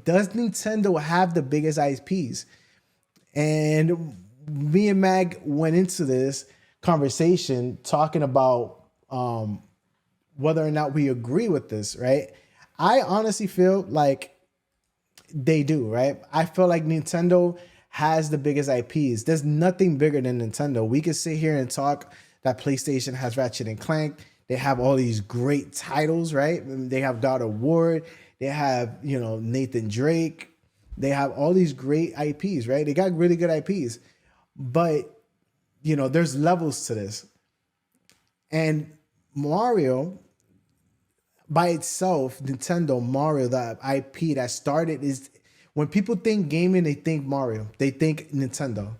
does Nintendo have the biggest IPs? And me and Mag went into this conversation talking about whether or not we agree with this, right? I honestly feel like they do, right? I feel like Nintendo has the biggest IPs. There's nothing bigger than Nintendo. We could sit here and talk that PlayStation has Ratchet and Clank. They have all these great titles, right? They have God of War. They have, Nathan Drake. They have all these great IPs, right? They got really good IPs. But, there's levels to this. And Mario, by itself, Nintendo, Mario, the IP that started is when people think gaming, they think Mario. They think Nintendo.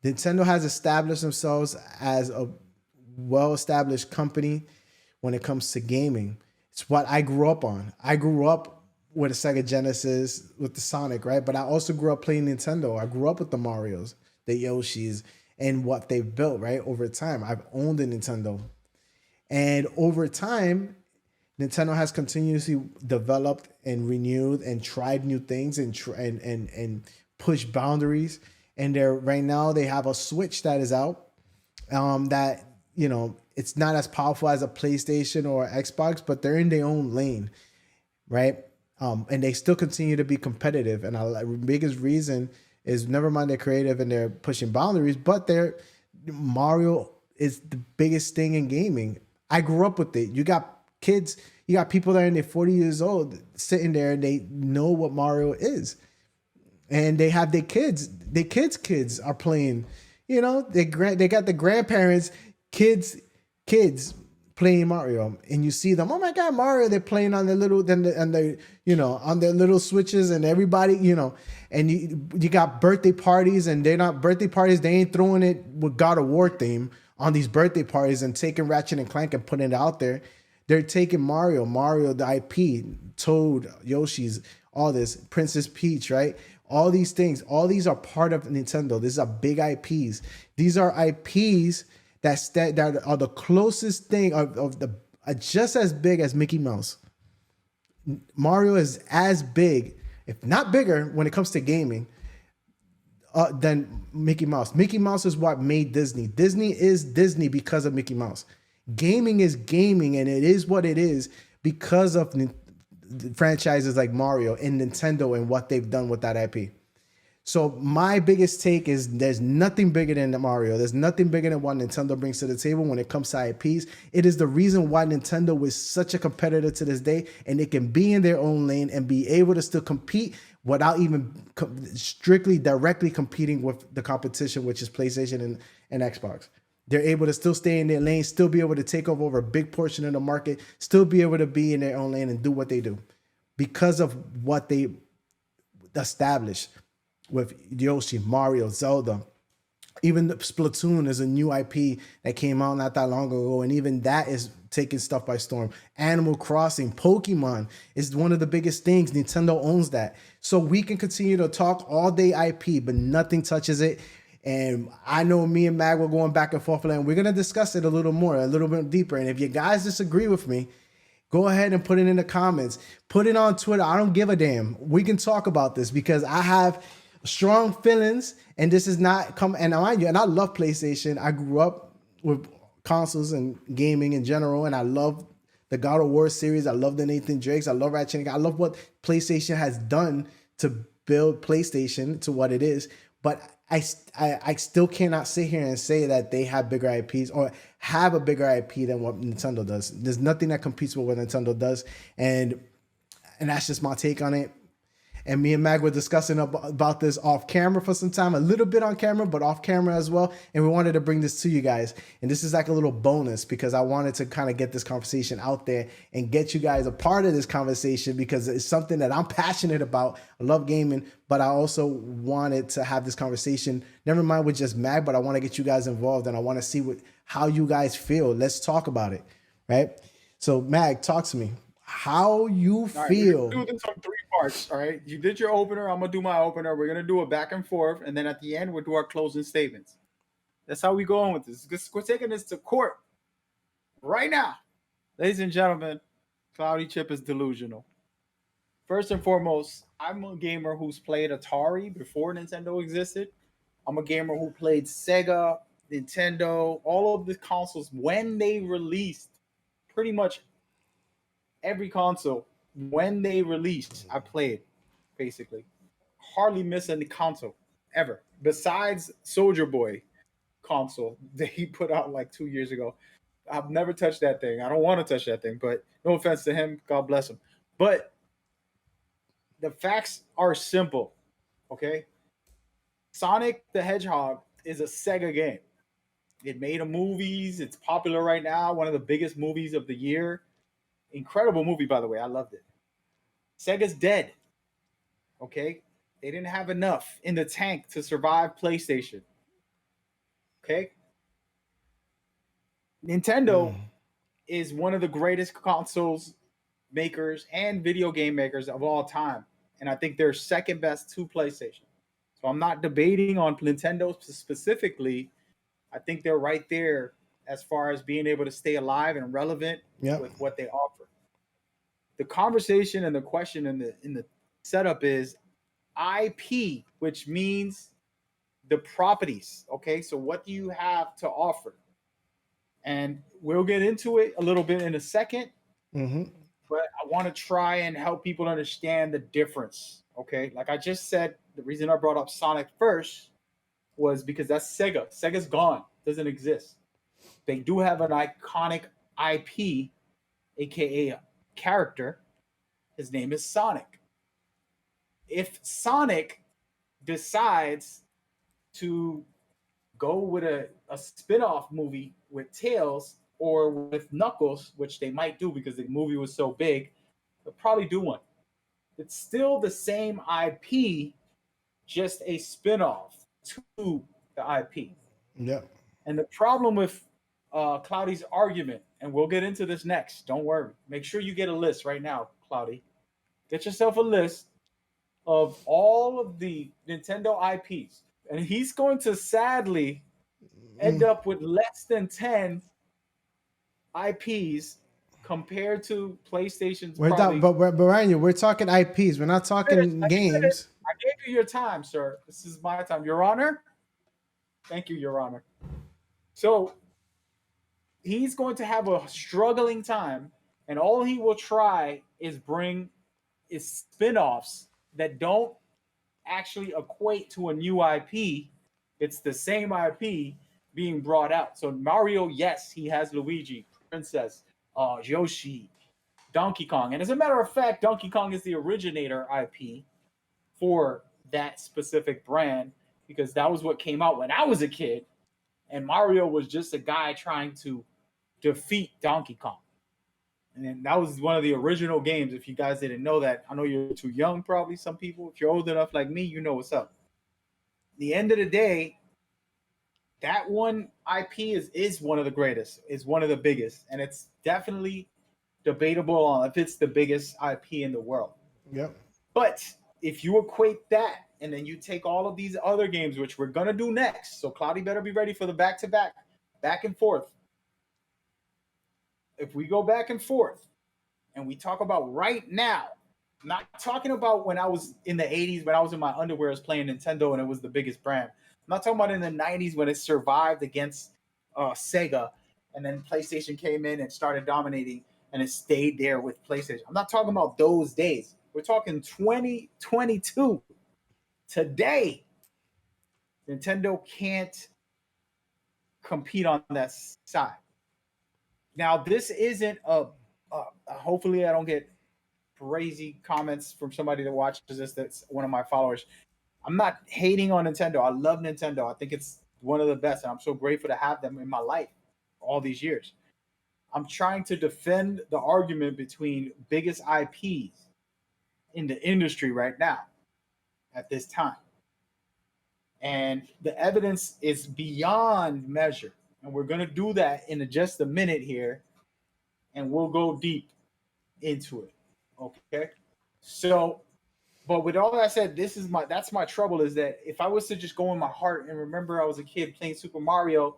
Nintendo has established themselves as a well-established company when it comes to gaming. It's what I grew up on. I grew up with a Sega Genesis with the Sonic, right? But I also grew up playing Nintendo. I grew up with the Marios, the Yoshis, and what they've built, right? Over time, I've owned a Nintendo. And over time, Nintendo has continuously developed and renewed and tried new things and pushed boundaries. And they're right now they have a Switch that is out that it's not as powerful as a PlayStation or Xbox, but they're in their own lane, right? And they still continue to be competitive. And the biggest reason is never mind they're creative and they're pushing boundaries, but Mario is the biggest thing in gaming. I grew up with it. You got kids, you got people that are in their 40 years old sitting there and they know what Mario is. And they have their kids are playing, they got the grandparents, kids playing Mario, and you see them, oh my God, Mario, they're playing on their little, on their little switches, and everybody, and you got birthday parties, and they're not birthday parties, they ain't throwing it with God of War theme on these birthday parties and taking Ratchet and Clank and putting it out there. They're taking Mario, the IP, Toad, Yoshi's, all this, Princess Peach, right? All these things, all these are part of Nintendo. These are big IPs. These are IPs that are the closest thing of the just as big as Mickey Mouse. Mario is as big, if not bigger, when it comes to gaming, than Mickey Mouse. Mickey Mouse is what made Disney. Disney is Disney because of Mickey Mouse. Gaming is gaming, and it is what it is because of franchises like Mario and Nintendo and what they've done with that IP. So my biggest take is there's nothing bigger than Mario. There's nothing bigger than what Nintendo brings to the table when it comes to IPs. It is the reason why Nintendo is such a competitor to this day, and they can be in their own lane and be able to still compete without even strictly directly competing with the competition, which is PlayStation and Xbox. They're able to still stay in their lane, still be able to take over a big portion of the market, still be able to be in their own lane and do what they do because of what they established with Yoshi, Mario, Zelda. Even Splatoon is a new IP that came out not that long ago, and even that is taking stuff by storm. Animal Crossing, Pokemon is one of the biggest things. Nintendo owns that. So we can continue to talk all day IP, but nothing touches it. And I know me and Mag were going back and forth, and we're going to discuss it a little more, a little bit deeper. And if you guys disagree with me, go ahead and put it in the comments. Put it on Twitter. I don't give a damn. We can talk about this because I have strong feelings, and this is not come. And mind you, and I love PlayStation. I grew up with consoles and gaming in general, and I love the God of War series. I love the Nathan Drakes. I love Ratchet. I love what PlayStation has done to build PlayStation to what it is. But I still cannot sit here and say that they have bigger IPs or have a bigger IP than what Nintendo does. There's nothing that competes with what Nintendo does, and that's just my take on it. And me and Mag were discussing about this off camera for some time, a little bit on camera, but off camera as well. And we wanted to bring this to you guys. And this is like a little bonus because I wanted to kind of get this conversation out there and get you guys a part of this conversation because it's something that I'm passionate about. I love gaming, but I also wanted to have this conversation, never mind with just Mag, but I want to get you guys involved and I want to see how you guys feel. Let's talk about it, right? So Mag, talk to me. How you feel? All right, we're gonna do this on three parts. All right, you did your opener. I'm gonna do my opener. We're gonna do a back and forth, and then at the end, we'll do our closing statements. That's how we go on with this. We're taking this to court right now, ladies and gentlemen. Cloudy Chip is delusional. First and foremost, I'm a gamer who's played Atari before Nintendo existed. I'm a gamer who played Sega, Nintendo, all of the consoles when they released. Pretty much every console when they released, I played basically. Hardly miss any console ever. Besides Soldier Boy console that he put out like 2 years ago. I've never touched that thing. I don't want to touch that thing, but no offense to him. God bless him. But the facts are simple. Okay. Sonic the Hedgehog is a Sega game. It made a movies. It's popular right now. One of the biggest movies of the year. Incredible movie, by the way. I loved it. Sega's dead. Okay. They didn't have enough in the tank to survive PlayStation. Okay. Nintendo is one of the greatest consoles makers and video game makers of all time. And I think they're second best to PlayStation. So I'm not debating on Nintendo specifically. I think they're right there as far as being able to stay alive and relevant with what they offer. The conversation and the question in the setup is IP, which means the properties. Okay, so what do you have to offer? And we'll get into it a little bit in a second. But I want to try and help people understand the difference. Okay, like I just said, the reason I brought up Sonic first was because that's Sega. Sega's gone, doesn't exist. They do have an iconic IP, aka a character. His name is Sonic. If Sonic decides to go with a spin-off movie with Tails or with Knuckles, which they might do because the movie was so big, they'll probably do one. It's still the same IP, just a spin-off to the IP. Yep. And the problem with Cloudy's argument, and we'll get into this next, don't worry. Make sure you get a list right now, Cloudy. Get yourself a list of all of the Nintendo IPs. And he's going to sadly end up with less than 10 IPs compared to PlayStation's probably. But Ryan, we're talking IPs. We're not talking games. I gave you your time, sir. This is my time. Your Honor? Thank you, Your Honor. So he's going to have a struggling time, and all he will try is bring is spin-offs that don't actually equate to a new IP. It's the same IP being brought out. So Mario, yes, he has Luigi, Princess, Yoshi, Donkey Kong. And as a matter of fact, Donkey Kong is the originator IP for that specific brand because that was what came out when I was a kid. And Mario was just a guy trying to defeat Donkey Kong. And that was one of the original games. If you guys didn't know that, I know you're too young, probably some people. If you're old enough like me, you know what's up. The end of the day, that one IP is one of the greatest. It's one of the biggest. And it's definitely debatable on if it's the biggest IP in the world. Yep. But if you equate that and then you take all of these other games, which we're going to do next. So Cloudy better be ready for the back-to-back, back and forth. If we go back and forth and we talk about right now, I'm not talking about when I was in the 80s, when I was in my underwears playing Nintendo and it was the biggest brand. I'm not talking about in the 90s when it survived against Sega and then PlayStation came in and started dominating and it stayed there with PlayStation. I'm not talking about those days. We're talking 2022. Today, Nintendo can't compete on that side. Now, this isn't hopefully I don't get crazy comments from somebody that watches this that's one of my followers. I'm not hating on Nintendo. I love Nintendo. I think it's one of the best, and I'm so grateful to have them in my life all these years. I'm trying to defend the argument between biggest IPs in the industry right now at this time. And the evidence is beyond measure. And we're going to do that in just a minute here. And we'll go deep into it. Okay. So, but with all that said, that's my trouble is that if I was to just go in my heart and remember I was a kid playing Super Mario,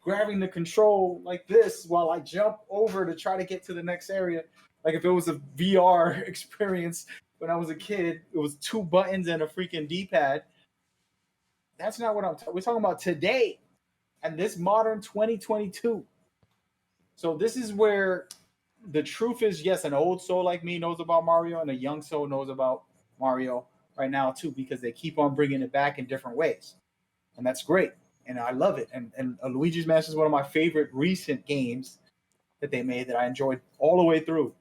grabbing the control like this while I jump over to try to get to the next area, like if it was a VR experience when I was a kid, it was 2 buttons and a freaking D-pad. That's not what we're talking about today and this modern 2022. So this is where the truth is, yes, an old soul like me knows about Mario, and a young soul knows about Mario right now too, because they keep on bringing it back in different ways, and that's great, and I love it. And Luigi's Mansion is one of my favorite recent games that they made that I enjoyed all the way through.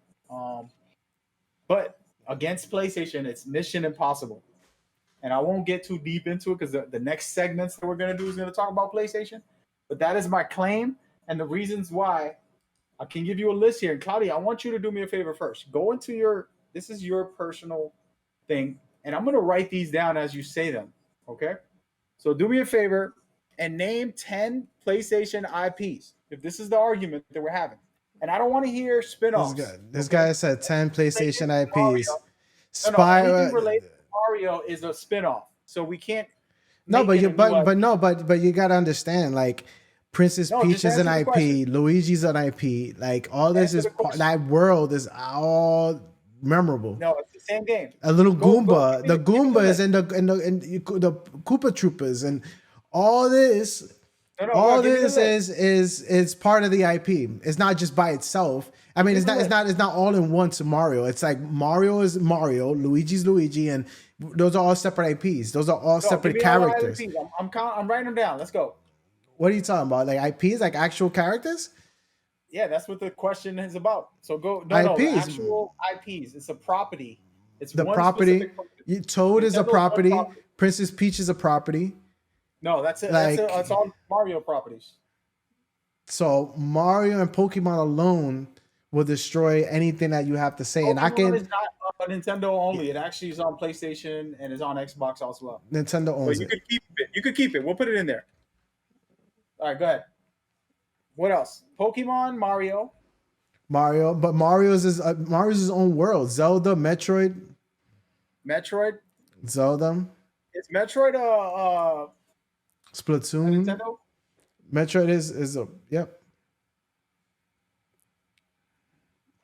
But against PlayStation, it's Mission Impossible, and I won't get too deep into it because the next segments that we're gonna do is gonna talk about PlayStation. But that is my claim, and the reasons why. I can give you a list here. And Claudia, I want you to do me a favor first. Go into this is your personal thing, and I'm going to write these down as you say them. Okay? So do me a favor and name 10 PlayStation IPs, if this is the argument that we're having. And I don't want to hear spin-offs. This guy said 10 PlayStation IPs. No, anything related to Mario is a spin-off. So we can't. No, but you got to understand, like, Princess Peach is an IP, Luigi's an IP, like all this is that world is all memorable. No, it's the same game. A little Goomba, the Goombas and the Koopa Troopas and all this. All this is part of the IP. It's not just by itself. I mean, it's not all in one to Mario. It's like Mario is Mario, Luigi's Luigi, and those are all separate IPs. Those are all separate characters. I'm writing them down. Let's go. What are you talking about? Like IPs, like actual characters? Yeah, that's what the question is about. So go IPs. Actual IPs. It's a property. It's the property. Toad is a property. Princess Peach is a property. No, that's it. Like, that's all Mario properties. So Mario and Pokemon alone will destroy anything that you have to say. Pokemon is not Nintendo only. It actually is on PlayStation and is on Xbox as well. Nintendo owns it. You could keep it. We'll put it in there. All right, go ahead. What else? Pokemon, Mario, but Mario's his own world. Zelda, Metroid. Zelda. Is Metroid Splatoon? Nintendo? Metroid is a yep.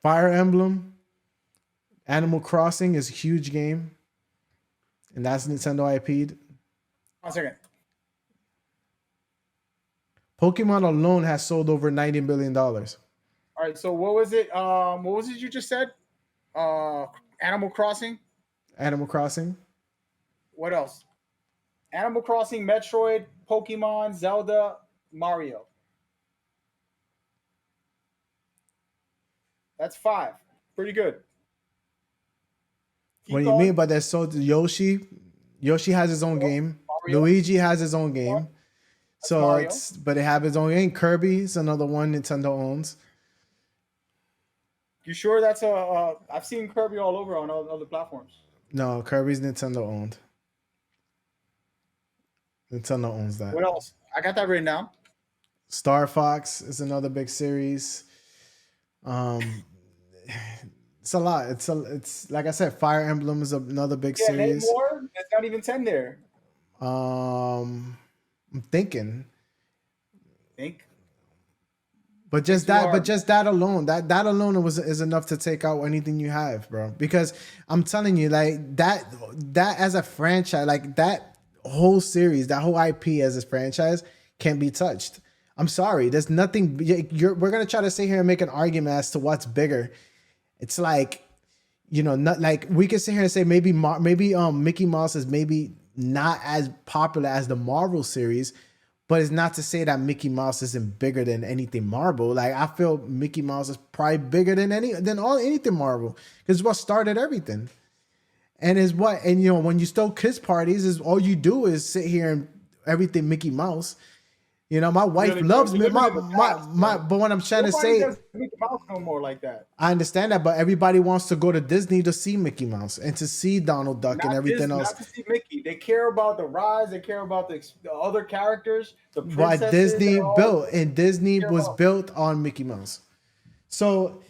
Fire Emblem. Animal Crossing is a huge game, and that's Nintendo IP'd. 1 second. Pokemon alone has sold over $90 billion. All right, so what was it? What was it you just said? Animal Crossing. Animal Crossing. What else? Animal Crossing, Metroid, Pokemon, Zelda, Mario. That's 5. Pretty good. What do you mean by that? So Yoshi has his own game. Mario. Luigi has his own game. So Mario. But it have its own game. Kirby's another one Nintendo owns. You sure that's I've seen Kirby all over on other platforms. No, Kirby's Nintendo owned. Nintendo owns that. What else? I got that written down. Star Fox is another big series. It's a lot. It's like I said, Fire Emblem is another big series. Name more. There's not even 10 there. I'm thinking. Think. But just that alone is enough to take out anything you have, bro. Because I'm telling you, like that as a franchise, like that whole series, that whole IP as a franchise can't be touched. I'm sorry. There's nothing. We're gonna try to sit here and make an argument as to what's bigger. It's like, not like we can sit here and say maybe Mickey Mouse is maybe not as popular as the Marvel series, but it's not to say that Mickey Mouse isn't bigger than anything Marvel. Like I feel Mickey Mouse is probably bigger than anything Marvel because it's what started everything, and when you throw kids parties, is all you do is sit here and everything Mickey Mouse. My wife loves me. But what I'm trying to say, Mickey Mouse no more like that. I understand that, but everybody wants to go to Disney to see Mickey Mouse and to see Donald Duck and everything else. Not to see Mickey. They care about the rides. They care about the other characters. The princesses. What Disney built, and Disney was built on Mickey Mouse. So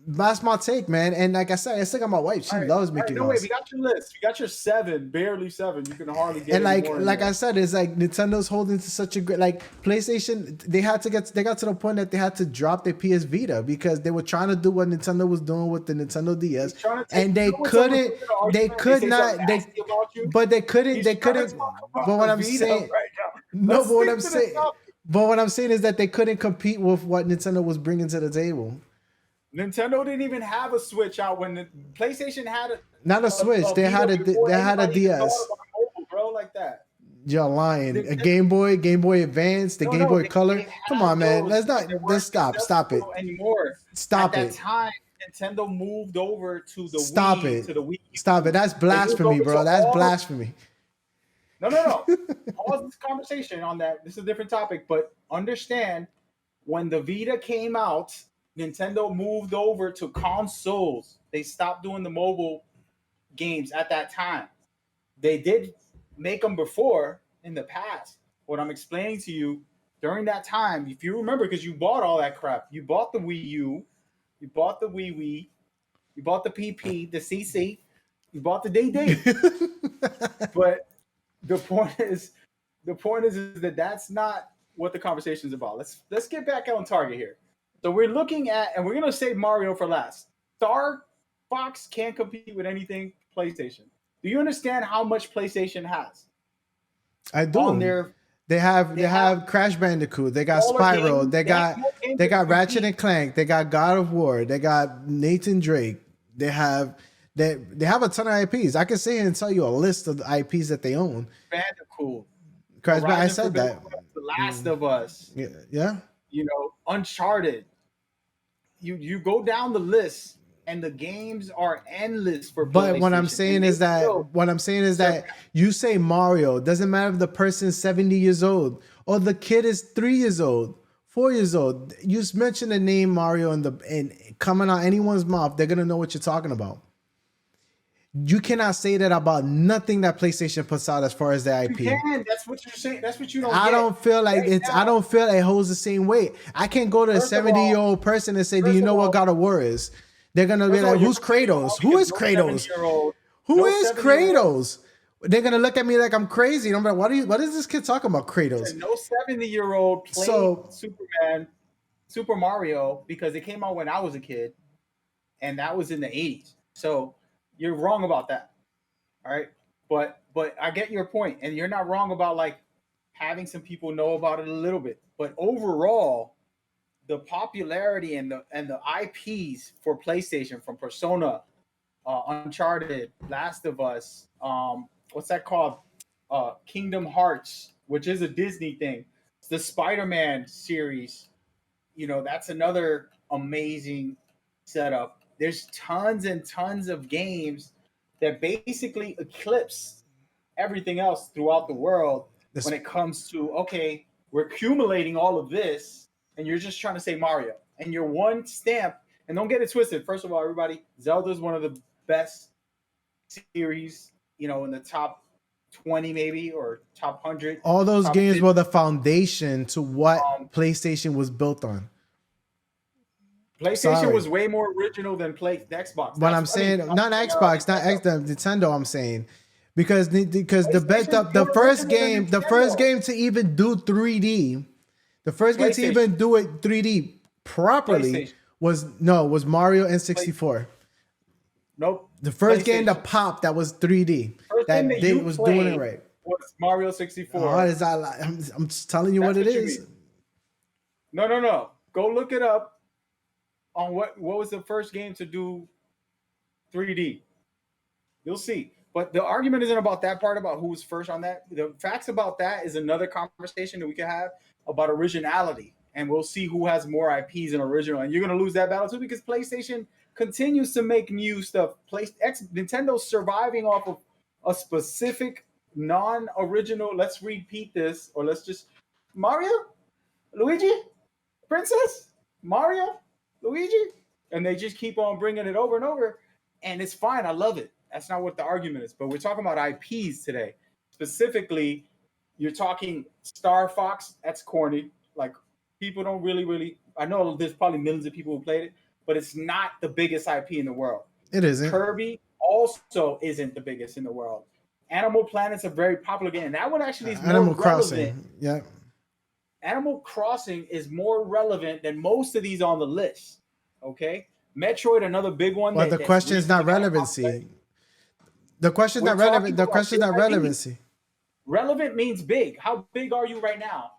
That's my take, man. And like I said, I still got my wife. She loves Mickey No, wait, Mouse. we got your list. We got your 7, barely 7. You can hardly get And any more. like I said, it's like Nintendo's holding to such a great, like PlayStation. They got to the point that they had to drop their PS Vita because they were trying to do what Nintendo was doing with the Nintendo DS, and they couldn't. They could not. But they couldn't. They couldn't. But what I'm saying, right now. no. But what I'm saying, but what I'm saying is that they couldn't compete with what Nintendo was bringing to the table. Nintendo didn't even have a Switch out when the PlayStation had a Not a Switch. They had a DS. Mobile, bro, like that. You're lying. A Game Boy Advance, the Game Boy Color. Come on, man. Let's stop it. Anymore. Stop At it. that time, Nintendo moved over to the Stop Wii, it. to the Wii. Stop it. That's blasphemy, bro. That's blasphemy. No. Pause this conversation on that. This is a different topic, but understand when the Vita came out, Nintendo moved over to consoles. They stopped doing the mobile games at that time. They did make them before in the past. What I'm explaining to you during that time, if you remember, because you bought all that crap. You bought the Wii U, you bought the Wii, you bought the PP, the CC, you bought the DD. But the point is that that's not what the conversation is about. Let's get back on target here. So we're looking at, and we're gonna save Mario for last. Star Fox can't compete with anything PlayStation. Do you understand how much PlayStation has? I do. They have Crash Bandicoot. They got Spyro. They got Ratchet and Clank. They got God of War. They got Nathan Drake. They have a ton of IPs. I can sit here and tell you a list of the IPs that they own. Bandicoot. Crash Bandicoot. I said that. The Last of Us. Yeah. You know, Uncharted. You go down the list, and the games are endless for. But what I'm saying is that you say Mario. Doesn't matter if the person's 70 years old or the kid is 3 years old, 4 years old. You just mention the name Mario and coming out anyone's mouth, they're gonna know what you're talking about. You cannot say that about nothing that PlayStation puts out as far as the IP. You can. That's what you're saying. That's what you don't. I don't feel like it's. I don't feel it holds the same weight. I can't go to a 70-year-old person and say, "Do you know what God of War is?" They're gonna be like, "Who's Kratos? Who is Kratos? Who is Kratos?" They're gonna look at me like I'm crazy. And I'm like, "What is this kid talking about, Kratos?" No 70-year-old played Superman, Super Mario because it came out when I was a kid, and that was in the 80s. So. You're wrong about that. All right. But I get your point, and you're not wrong about like having some people know about it a little bit. But overall, the popularity and the IPs for PlayStation from Persona, Uncharted, Last of Us, what's that called? Kingdom Hearts, which is a Disney thing. It's the Spider-Man series. You know, that's another amazing setup. There's tons and tons of games that basically eclipse everything else throughout the world when it comes to, okay, we're accumulating all of this, and you're just trying to say Mario. And you're one stamp, and don't get it twisted. First of all, everybody, Zelda's one of the best series, you know, in the top 20 maybe, or top 100. All those games 50. Were the foundation to what PlayStation was built on. PlayStation was way more original than Xbox. But I'm saying not Xbox, not Nintendo. I'm saying because the first game to even do 3D, the first game to even do it 3D properly was Mario N64. Nope. The first game to pop that was 3D that was doing it right was Mario 64. I'm just telling you what it is. No. Go look it up. On what was the first game to do 3D? You'll see. But the argument isn't about that part, about who was first on that. The facts about that is another conversation that we can have about originality. And we'll see who has more IPs and original. And you're going to lose that battle too, because PlayStation continues to make new stuff. Nintendo's surviving off of a specific non-original, let's repeat this, or let's just, Mario? Luigi? Princess? Mario? Luigi, and they just keep on bringing it over and over, and it's fine. I love it. That's not what the argument is, but we're talking about IPs today. Specifically, you're talking Star Fox. That's corny. Like, people don't really. I know there's probably millions of people who played it, but it's not the biggest IP in the world. It isn't. Kirby also isn't the biggest in the world. Animal Planet's a very popular game. That one actually is more Animal relevant. Crossing. Yeah. Animal Crossing is more relevant than most of these on the list. Okay, Metroid, another big one. But the question is not relevancy. The question is not relevant. The question is not relevancy. Relevant means big. How big are you right now?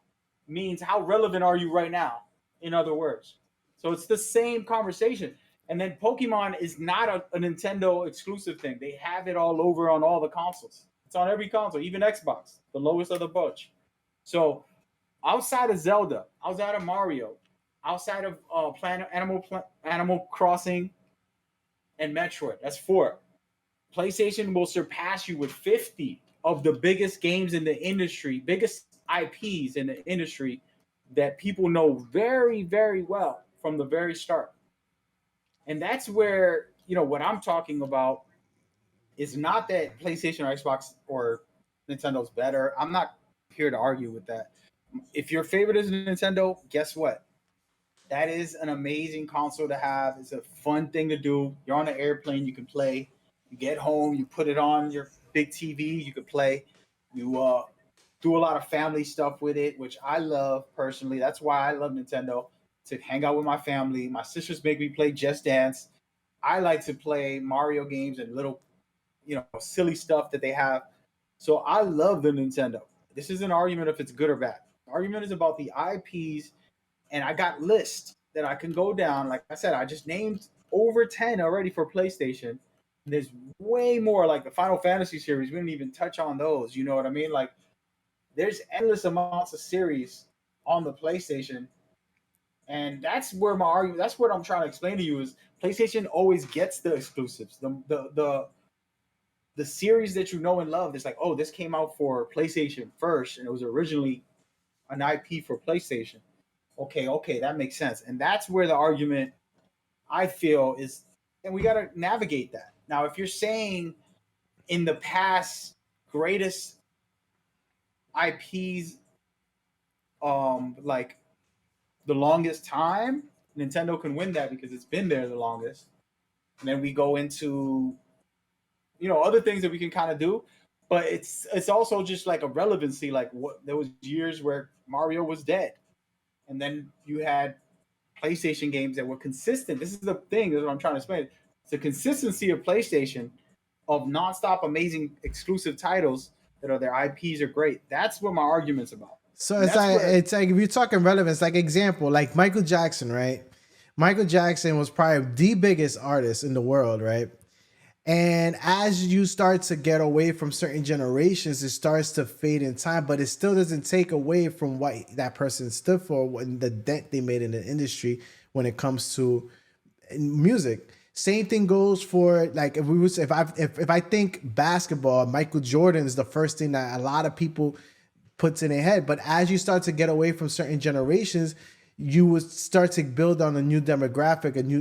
Means how relevant are you right now? In other words, so it's the same conversation. And then Pokemon is not a Nintendo exclusive thing. They have it all over on all the consoles. It's on every console, even Xbox, the lowest of the bunch. So outside of Zelda, outside of Mario, outside of Animal Crossing, and Metroid, that's 4. PlayStation will surpass you with 50 of the biggest games in the industry, biggest IPs in the industry that people know very, very well from the very start. And that's where, what I'm talking about is not that PlayStation or Xbox or Nintendo's better. I'm not here to argue with that. If your favorite is Nintendo, guess what? That is an amazing console to have. It's a fun thing to do. You're on an airplane, you can play. You get home, you put it on your big TV, you can play. You do a lot of family stuff with it, which I love personally. That's why I love Nintendo, to hang out with my family. My sisters make me play Just Dance. I like to play Mario games and little, silly stuff that they have. So I love the Nintendo. This is an argument if it's good or bad. The argument is about the IPs, and I got lists that I can go down. Like I said, I just named over 10 already for PlayStation. And there's way more, like the Final Fantasy series. We didn't even touch on those. You know what I mean? Like, there's endless amounts of series on the PlayStation. And that's where my argument, that's what I'm trying to explain to you is PlayStation always gets the exclusives. The series that you know and love, it's like, oh, this came out for PlayStation first, and it was originally an IP for PlayStation. Okay, that makes sense. And that's where the argument, I feel, is, and we got to navigate that. Now, if you're saying in the past greatest IPs, like the longest time, Nintendo can win that because it's been there the longest. And then we go into, other things that we can kind of do, but it's also just like a relevancy. Like, what, there was years where Mario was dead, and then you had PlayStation games that were consistent. This is the thing that I'm trying to explain. It's the consistency of PlayStation of nonstop amazing exclusive titles that are their IPs are great. That's what my argument's about. So it's like if you're talking relevance, like example, like Michael Jackson, right? Michael Jackson was probably the biggest artist in the world, right? And as you start to get away from certain generations, it starts to fade in time, but it still doesn't take away from what that person stood for and the dent they made in the industry when it comes to music. Same thing goes for, like, if I think basketball, Michael Jordan is the first thing that a lot of people puts in their head. But as you start to get away from certain generations, you would start to build on a new demographic, a new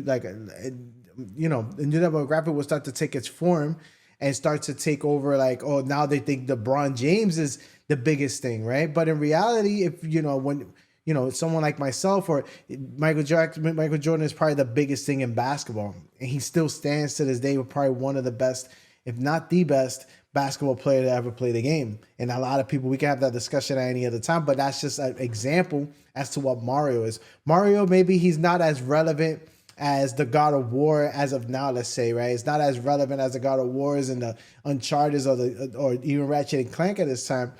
the new demographic will start to take its form and start to take over. Like, oh, now they think LeBron James is the biggest thing, right? But in reality, if when someone like myself or Michael Jordan is probably the biggest thing in basketball, and he still stands to this day with probably one of the best, if not the best, basketball player to ever play the game. And a lot of people, we can have that discussion at any other time, but that's just an example as to what Mario is. Mario, maybe he's not as relevant as the God of War as of now, let's say, right? It's not as relevant as the God of Wars and the Uncharted or even Ratchet and Clank at this time.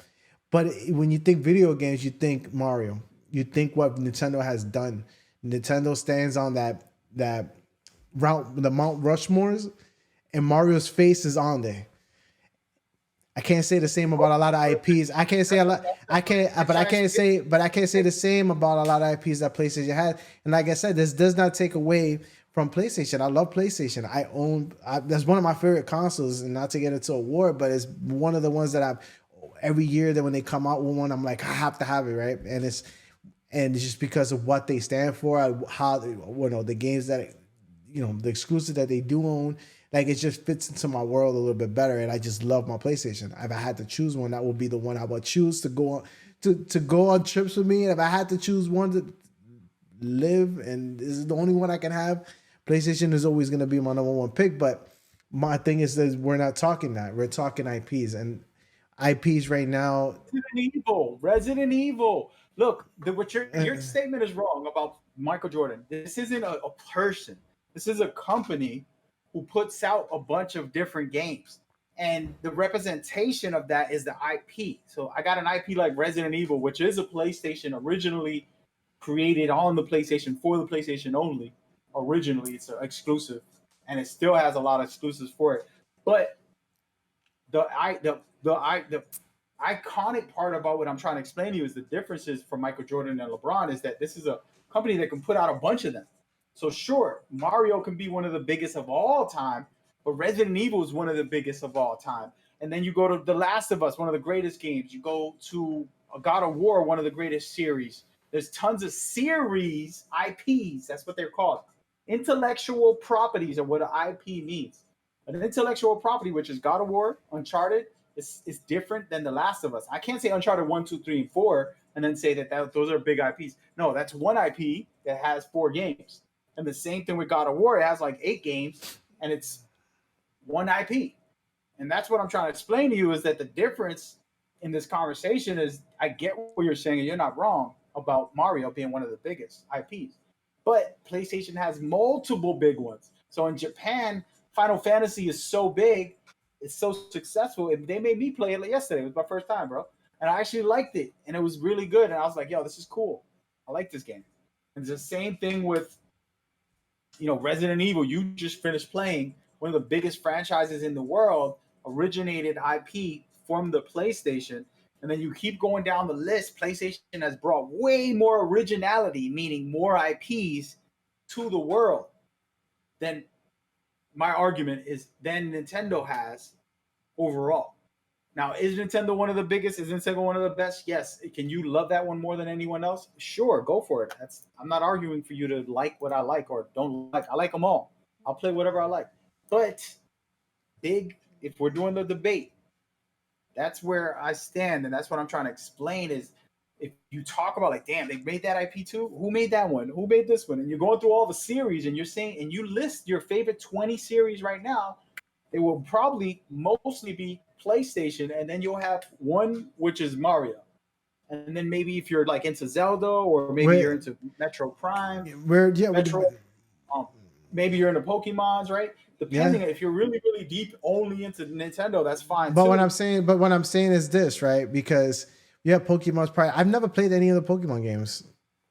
But when you think video games, you think Mario. You think what Nintendo has done. Nintendo stands on that route, the Mount Rushmores, and Mario's face is on there. I can't say the same about a lot of IPs. I can't say the same about a lot of IPs that PlayStation had. And like I said, this does not take away from PlayStation. I love PlayStation. That's one of my favorite consoles, and not to get into a war, but it's one of the ones that every year that when they come out with one, I'm like, I have to have it, right? And it's just because of what they stand for, the games that, the exclusive that they do own. Like, it just fits into my world a little bit better, and I just love my PlayStation. If I had to choose one, that would be the one I would choose to go on trips with me. And if I had to choose one to live, and this is the only one I can have, PlayStation is always going to be my number one pick, but my thing is that we're not talking that. We're talking IPs, and IPs right now. Resident Evil. Resident Evil. Look, what your statement is wrong about Michael Jordan. This isn't a person. This is a company who puts out a bunch of different games. And the representation of that is the IP. So I got an IP like Resident Evil, which is a PlayStation originally created on the PlayStation for the PlayStation only. Originally, it's an exclusive, and it still has a lot of exclusives for it. But the iconic part about what I'm trying to explain to you is the differences from Michael Jordan and LeBron is that this is a company that can put out a bunch of them. So sure, Mario can be one of the biggest of all time, but Resident Evil is one of the biggest of all time. And then you go to The Last of Us, one of the greatest games. You go to God of War, one of the greatest series. There's tons of series IPs. That's what they're called. Intellectual properties are what an IP means. An intellectual property, which is God of War, Uncharted, is different than The Last of Us. I can't say Uncharted 1, 2, 3, and 4 and then say that those are big IPs. No, that's one IP that has 4 games. And the same thing with God of War. It has like 8 games, and it's one IP. And that's what I'm trying to explain to you is that the difference in this conversation is I get what you're saying, and you're not wrong about Mario being one of the biggest IPs. But PlayStation has multiple big ones. So in Japan, Final Fantasy is so big, it's so successful. They made me play it yesterday. It was my first time, bro. And I actually liked it. And it was really good. And I was like, yo, this is cool. I like this game. And it's the same thing with, Resident Evil. You just finished playing one of the biggest franchises in the world, originated IP from the PlayStation. And then you keep going down the list. PlayStation has brought way more originality, meaning more IPs to the world than my argument is than Nintendo has overall. Now, is Nintendo one of the biggest? Is Nintendo one of the best? Yes. Can you love that one more than anyone else? Sure, go for it. I'm not arguing for you to like what I like or don't like. I like them all. I'll play whatever I like. But if we're doing the debate, that's where I stand, and that's what I'm trying to explain is if you talk about like, damn, they made that IP too? Who made that one? Who made this one? And you're going through all the series and you're saying, and you list your favorite 20 series right now, it will probably mostly be PlayStation, and then you'll have one which is Mario. And then maybe if you're like into Zelda or maybe you're into Metro Prime, maybe you're into Pokemons, right? Depending if you're really, really deep only into Nintendo, that's fine. But what I'm saying is this, right? Because Pokemon's probably I've never played any of the Pokemon games.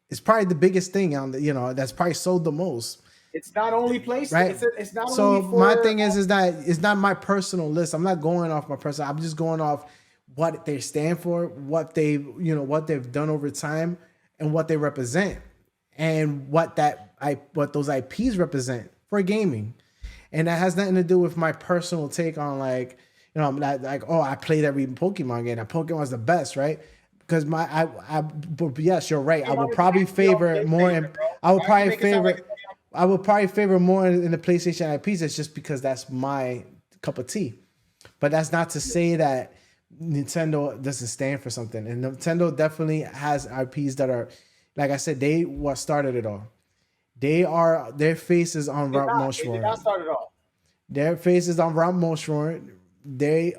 It's probably the biggest thing on the that's probably sold the most. It's not only PlayStation, right? It's not so only for, my thing is that it's not my personal list. I'm not going off my personal. I'm just going off what they stand for, what they what they've done over time, and what they represent, and what those IPs represent for gaming. And that has nothing to do with my personal take on like I played every Pokemon game. That Pokemon's the best, right? Because but yes, you're right. I would probably favor more. I would probably favor more in the PlayStation IPs. It's just because that's my cup of tea. But that's not to say that Nintendo doesn't stand for something. And Nintendo definitely has IPs that are, like I said, they what started it all. Their faces on Route Motion. They did not start it all. Their faces on Route Motion. They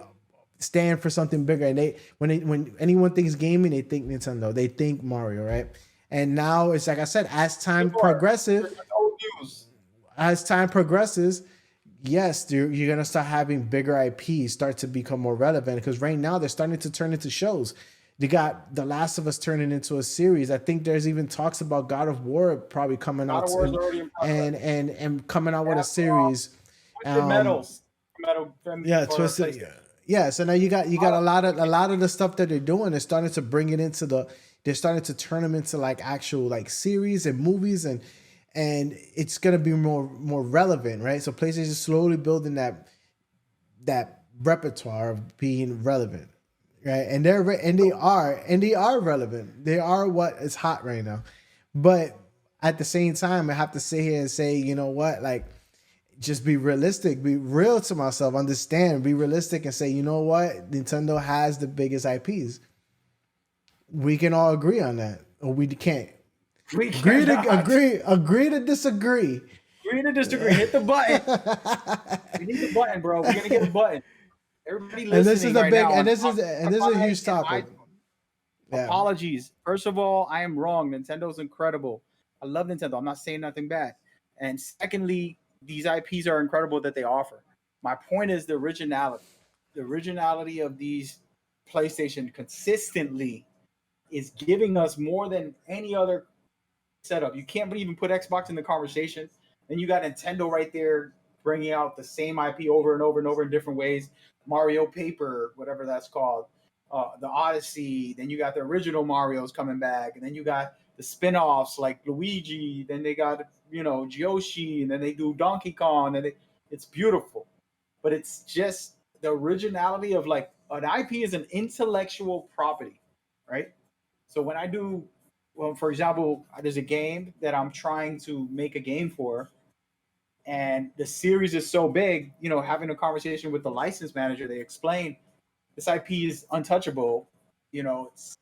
stand for something bigger. And when anyone thinks gaming, they think Nintendo. They think Mario, right? And now it's like I said, as time progresses, yes, you're gonna start having bigger IPs start to become more relevant because right now they're starting to turn into shows. They got The Last of Us turning into a series. I think there's even talks about God of War probably coming out and coming out with a series. Twisted. Yeah, so now you got a lot of the stuff that they're doing. They're starting to bring it into they're starting to turn them into like actual like series and movies and it's gonna be more relevant, right? So PlayStation is slowly building that repertoire of being relevant. Right, and they are relevant. They are what is hot right now, but at the same time, I have to sit here and say, you know what, like, just be realistic, be real to myself, understand, be realistic, and say, you know what, Nintendo has the biggest IPs. We can all agree on that, or we can't. Agree to disagree. Agree to disagree. Hit the button. We need the button, bro. We're gonna get a button. Everybody And this is listening the right big, now and on this is a Spotify huge and topic. Yeah. apologies. First of all, I am wrong. Nintendo's incredible. I love Nintendo. I'm not saying nothing bad. And secondly, these IPs are incredible that they offer. My point is the originality. The originality of these PlayStation consistently is giving us more than any other setup. You can't even put Xbox in the conversation. Then you got Nintendo right there bringing out the same IP over and over and over in different ways. Mario Paper, whatever that's called, the Odyssey. Then you got the original Mario's coming back, and then you got the spin-offs like Luigi. Then they got Yoshi, and then they do Donkey Kong, and it's beautiful. But it's just the originality of like an IP is an intellectual property, right? So when I do, well, for example, there's a game that I'm trying to make a game for, and the series is so big, having a conversation with the license manager, they explain this IP is untouchable. It's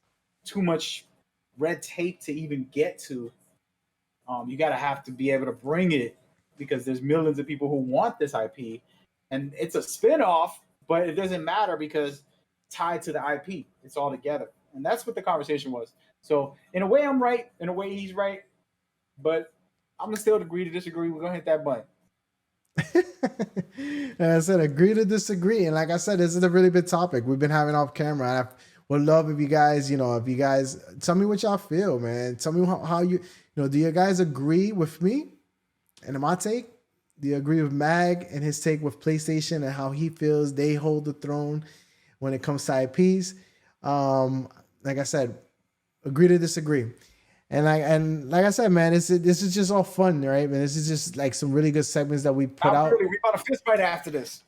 too much red tape to even get to. You got to have to be able to bring it because there's millions of people who want this IP, and it's a spin-off, but it doesn't matter because tied to the IP, it's all together, and that's what the conversation was. So in a way, I'm right. In a way, he's right, but I'm gonna still agree to disagree. We're gonna hit that button. And I said, agree to disagree. And like I said, this is a really big topic we've been having off camera. And I would love if you guys, tell me what y'all feel, man. Tell me how you do you guys agree with me and my take? Do you agree with Mag and his take with PlayStation and how he feels they hold the throne when it comes to IPs? Like I said, agree to disagree. And like I said, man, this is just all fun, right? Man, this is just like some really good segments that we put out. Really, we got a fist fight after this.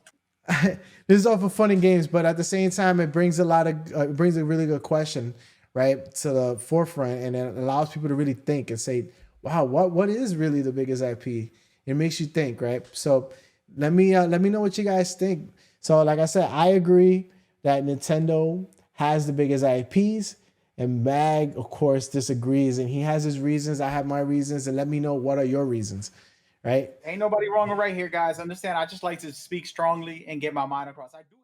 This is all for fun and games, but at the same time, it brings a really good question, right, to the forefront, and it allows people to really think and say, "Wow, what is really the biggest IP?" It makes you think, right? So let me know what you guys think. So, like I said, I agree that Nintendo has the biggest IPs. And Mag, of course, disagrees, and he has his reasons. I have my reasons, and let me know what are your reasons, right? Ain't nobody wrong or right here, guys. Understand? I just like to speak strongly and get my mind across. I do.